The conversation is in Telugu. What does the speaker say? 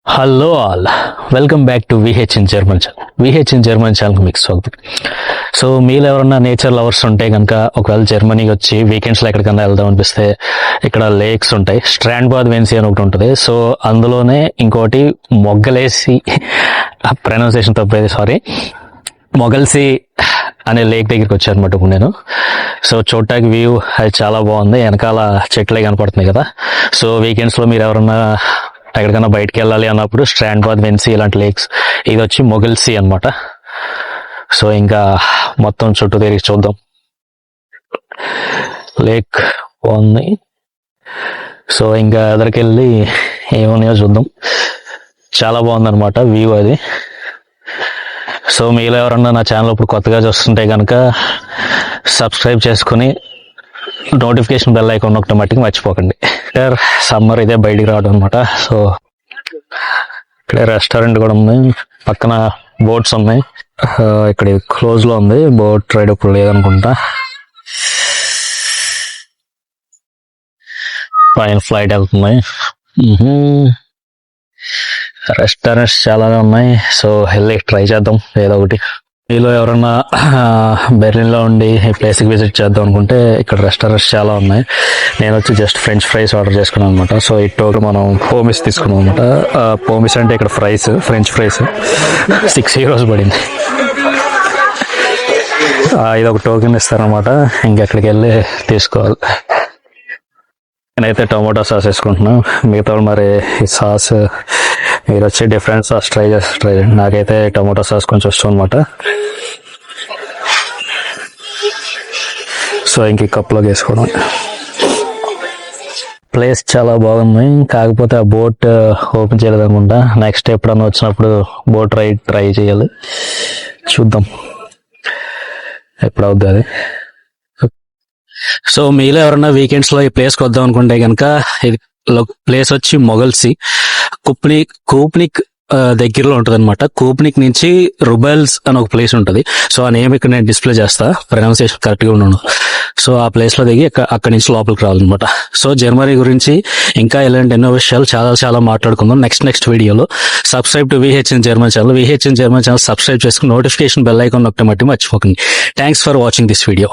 Hello all, welcome back to VH in German channel. VH in German ఛానల్కి మీకు స్వాగతం. సో మీరు ఎవరన్నా నేచర్ లవర్స్ ఉంటే కనుక ఒకవేళ జర్మనీకి వచ్చి వీకెండ్స్లో ఎక్కడికన్నా వెళ్దాం అనిపిస్తే ఇక్కడ లేక్స్ ఉంటాయి. స్ట్రాండ్బాద్ వెన్సీ అని ఒకటి ఉంటుంది. సో అందులోనే ఇంకోటి మొగ్గలేసి ప్రొనౌన్సియేషన్ తప్పేది, సారీ, మొగల్సి అనే లేక్ దగ్గరికి వచ్చానమాట ఇప్పుడు నేను. సో చూడటానికి వ్యూ అది చాలా బాగుంది, వెనకాల చెట్లే కనపడుతున్నాయి కదా. సో వీకెండ్స్లో మీరు ఎవరన్నా ఎక్కడికైనా బయటకు వెళ్ళాలి అన్నప్పుడు స్ట్రాండ్బాద్ వెన్సీ ఇలాంటి లేక్స్, ఇది వచ్చి మొగల్సీ అనమాట. సో ఇంకా మొత్తం చుట్టూ తిరిగి చూద్దాం. లేక్ బాగుంది. సో ఇంకా ఎదరికెళ్ళి ఏమున్నాయో చూద్దాం. చాలా బాగుంది అనమాట వ్యూ అది. సో మీలో ఎవరన్నా నా ఛానల్ ఇప్పుడు కొత్తగా చూస్తుంటే కనుక సబ్స్క్రైబ్ చేసుకుని నోటిఫికేషన్ బెల్ ఐకాన్ ఒకటి మట్టికి మర్చిపోకండి. సమ్మర్ ఇదే బయటికి రావడం అనమాట. సో ఇక్కడ రెస్టారెంట్ కూడా ఉంది, పక్కన బోట్స్ ఉన్నాయి. ఇక్కడ క్లోజ్ లో ఉంది, బోట్ రైడ్ ఇప్పుడు లేదనుకుంటా. పైన ఫ్లైట్ వెళ్తుంది. రెస్టారెంట్స్ చాలానే ఉన్నాయి. సో వెళ్ళి ట్రై చేద్దాం ఏదో ఒకటి. మీలో ఎవరన్నా బెర్లిన్లో ఉండి ఈ ప్లేస్కి విజిట్ చేద్దాం అనుకుంటే ఇక్కడ రెస్టారెంట్స్ చాలా ఉన్నాయి. నేను వచ్చి జస్ట్ ఫ్రెంచ్ ఫ్రైస్ ఆర్డర్ చేసుకున్నాను అనమాట. సో ఇటు మనం పోమిస్ తీసుకున్నాం అనమాట. పోమిస్ అంటే ఇక్కడ ఫ్రైస్, ఫ్రెంచ్ ఫ్రైస్ 6 euros పడింది. ఇది ఒక టోకెన్ ఇస్తారనమాట, ఇంకెక్కడికి వెళ్ళి తీసుకోవాలి. నేనైతే టొమాటో సాస్ వేసుకుంటున్నాను. మిగతా మరి ఈ సాస్ మీరు వచ్చి డిఫరెంట్ సాస్ ట్రై చేయండి. నాకైతే టొమాటో సాస్ కొంచెం ఇష్టం అనమాట. సో ఇంక కప్లోకి వేసుకోవడం. ప్లేస్ చాలా బాగుంది, కాకపోతే ఆ బోట్ ఓపెన్ చేయలేదు అనుకుంటా. నెక్స్ట్ ఎప్పుడన్నా వచ్చినప్పుడు బోట్ రైడ్ ట్రై చేయాలి, చూద్దాం ఎప్పుడు అవుద్ది అది. సో మీలో ఎవరన్నా వీకెండ్స్లో ఈ ప్లేస్కి వద్దాం అనుకుంటే కనుక ఇది ప్లేస్ వచ్చి మొగల్సీ, కూప్నిక్ దగ్గరలో ఉంటుంది అనమాట. కూప్నిక్ నుంచి రుబెల్స్ అని ఒక ప్లేస్ ఉంటుంది. సో ఆ నేమ్ ఇక్కడ నేను డిస్ప్లే చేస్తా, ప్రొనౌన్సియేషన్ కరెక్ట్గా ఉన్నాను. సో ఆ ప్లేస్లో దిగి అక్కడి నుంచి లోపలికి రావాలన్నమాట. సో జర్మనీ గురించి ఇంకా ఇలాంటి ఎన్నో విషయాలు చాలా మాట్లాడుకుందాం నెక్స్ట్ వీడియోలో. Subscribe to VH in German channel. VH in German channel subscribe చేసుకుని నోటిఫికేషన్ బెల్ ఐకాన్ ఒకటి మర్చిపోకండి. Thanks for watching this video.